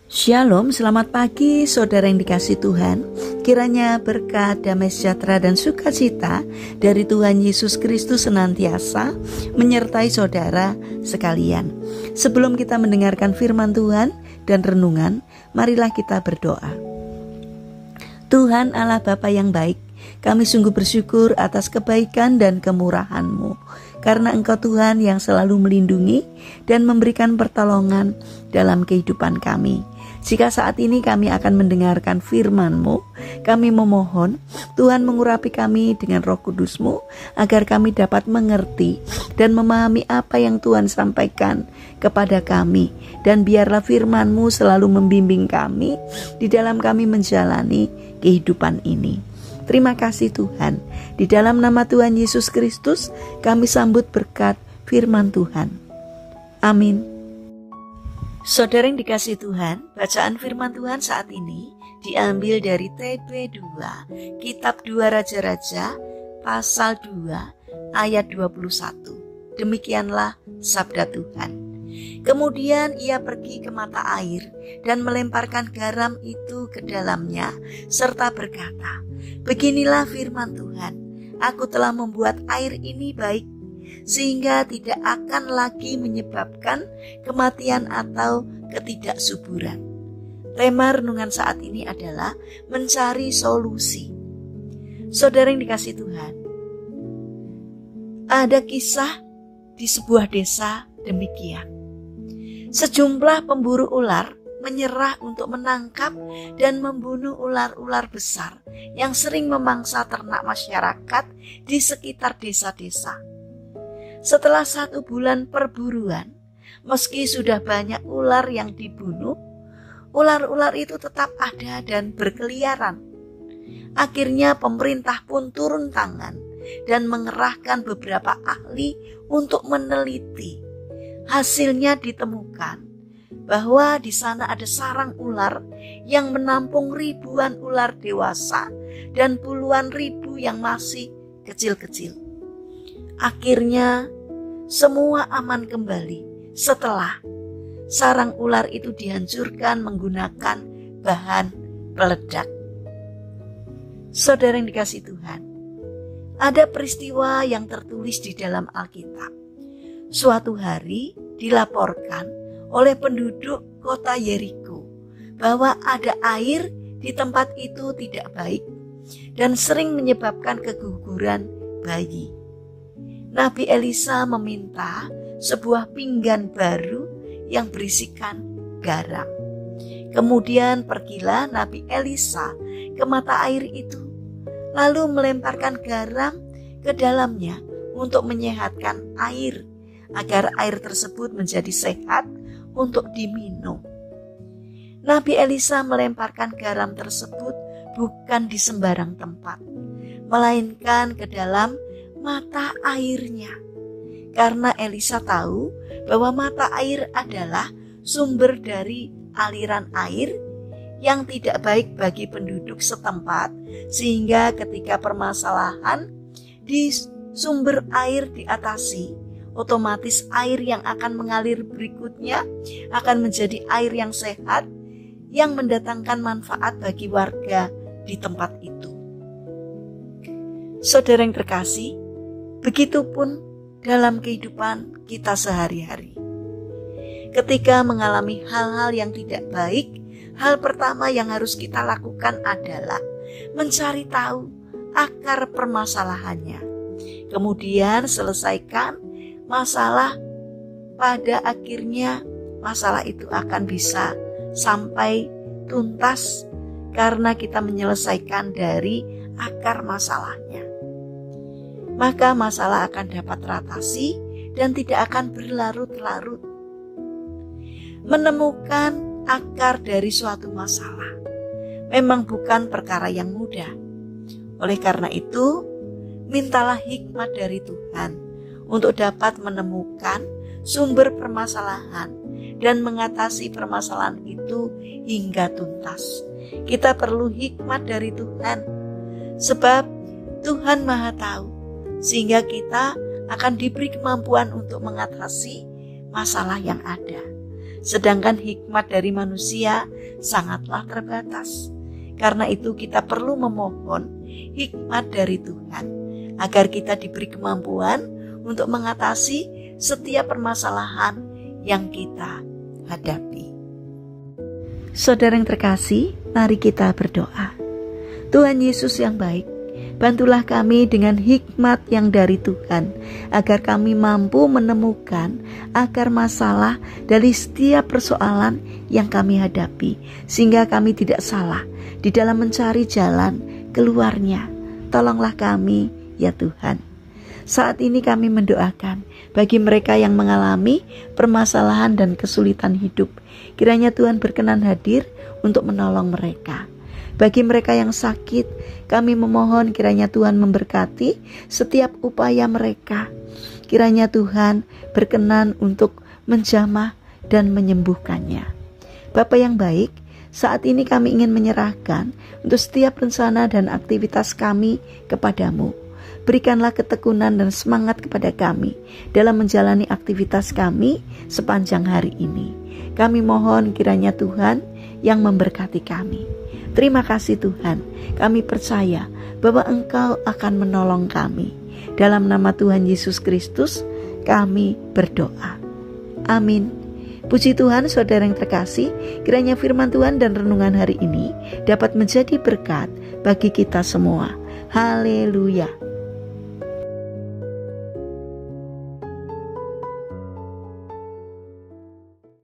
Shalom, selamat pagi saudara yang dikasihi Tuhan. Kiranya berkat, damai sejahtera dan sukacita dari Tuhan Yesus Kristus senantiasa menyertai saudara sekalian. Sebelum kita mendengarkan firman Tuhan dan renungan, marilah kita berdoa. Tuhan Allah Bapa yang baik, kami sungguh bersyukur atas kebaikan dan kemurahan-Mu, karena Engkau Tuhan yang selalu melindungi dan memberikan pertolongan dalam kehidupan kami. Jika saat ini kami akan mendengarkan firman-Mu, kami memohon Tuhan mengurapi kami dengan Roh Kudus-Mu, agar kami dapat mengerti dan memahami apa yang Tuhan sampaikan kepada kami. Dan biarlah firman-Mu selalu membimbing kami di dalam kami menjalani kehidupan ini. Terima kasih Tuhan. Di dalam nama Tuhan Yesus Kristus kami sambut berkat firman Tuhan. Amin. Saudara yang dikasihi Tuhan, bacaan firman Tuhan saat ini diambil dari TB2, Kitab 2 Raja-Raja, pasal 2, ayat 21. Demikianlah sabda Tuhan. Kemudian ia pergi ke mata air dan melemparkan garam itu ke dalamnya, serta berkata, "Beginilah firman Tuhan, aku telah membuat air ini baik, sehingga tidak akan lagi menyebabkan kematian atau ketidaksuburan." Tema renungan saat ini adalah mencari solusi. Saudara yang dikasihi Tuhan, ada kisah di sebuah desa demikian. Sejumlah pemburu ular menyerah untuk menangkap dan membunuh ular-ular besar yang sering memangsa ternak masyarakat di sekitar desa-desa. Setelah 1 bulan perburuan, meski sudah banyak ular yang dibunuh, ular-ular itu tetap ada dan berkeliaran. Akhirnya pemerintah pun turun tangan dan mengerahkan beberapa ahli untuk meneliti. Hasilnya ditemukan bahwa di sana ada sarang ular yang menampung ribuan ular dewasa dan puluhan ribu yang masih kecil-kecil. Akhirnya semua aman kembali setelah sarang ular itu dihancurkan menggunakan bahan peledak. Saudara yang dikasihi Tuhan, ada peristiwa yang tertulis di dalam Alkitab. Suatu hari dilaporkan oleh penduduk kota Yeriko bahwa ada air di tempat itu tidak baik dan sering menyebabkan keguguran bayi. Nabi Elisa meminta sebuah pinggan baru yang berisikan garam. Kemudian pergilah Nabi Elisa ke mata air itu, lalu melemparkan garam ke dalamnya untuk menyehatkan air, agar air tersebut menjadi sehat untuk diminum. Nabi Elisa melemparkan garam tersebut bukan di sembarang tempat, melainkan ke dalam mata airnya. Karena Elisa tahu bahwa mata air adalah sumber dari aliran air yang tidak baik bagi penduduk setempat, sehingga ketika permasalahan di sumber air diatasi, otomatis air yang akan mengalir berikutnya akan menjadi air yang sehat, yang mendatangkan manfaat bagi warga di tempat itu. Saudara yang terkasih, begitupun dalam kehidupan kita sehari-hari. Ketika mengalami hal-hal yang tidak baik, hal pertama yang harus kita lakukan adalah mencari tahu akar permasalahannya. Kemudian selesaikan masalah, pada akhirnya masalah itu akan bisa sampai tuntas karena kita menyelesaikan dari akar masalahnya. Maka masalah akan dapat teratasi dan tidak akan berlarut-larut. Menemukan akar dari suatu masalah memang bukan perkara yang mudah. Oleh karena itu, mintalah hikmat dari Tuhan untuk dapat menemukan sumber permasalahan dan mengatasi permasalahan itu hingga tuntas. Kita perlu hikmat dari Tuhan, sebab Tuhan Maha Tahu, sehingga kita akan diberi kemampuan untuk mengatasi masalah yang ada. sedangkan hikmat dari manusia sangatlah terbatas. Karena itu kita perlu memohon hikmat dari Tuhan, agar kita diberi kemampuan untuk mengatasi setiap permasalahan yang kita hadapi. Saudara yang terkasih, mari kita berdoa. Tuhan Yesus yang baik, bantulah kami dengan hikmat yang dari Tuhan, agar kami mampu menemukan akar masalah dari setiap persoalan yang kami hadapi, sehingga kami tidak salah di dalam mencari jalan keluarnya. Tolonglah kami ya Tuhan. Saat ini kami mendoakan bagi mereka yang mengalami permasalahan dan kesulitan hidup. Kiranya Tuhan berkenan hadir untuk menolong mereka. Bagi mereka yang sakit, kami memohon kiranya Tuhan memberkati setiap upaya mereka. Kiranya Tuhan berkenan untuk menjamah dan menyembuhkannya. Bapa yang baik, saat ini kami ingin menyerahkan untuk setiap rencana dan aktivitas kami kepadamu. Berikanlah ketekunan dan semangat kepada kami dalam menjalani aktivitas kami sepanjang hari ini. Kami mohon kiranya Tuhan yang memberkati kami. Terima kasih Tuhan, kami percaya bahwa Engkau akan menolong kami. Dalam nama Tuhan Yesus Kristus kami berdoa. Amin. Puji Tuhan, saudara yang terkasih, kiranya firman Tuhan dan renungan hari ini dapat menjadi berkat bagi kita semua. Haleluya.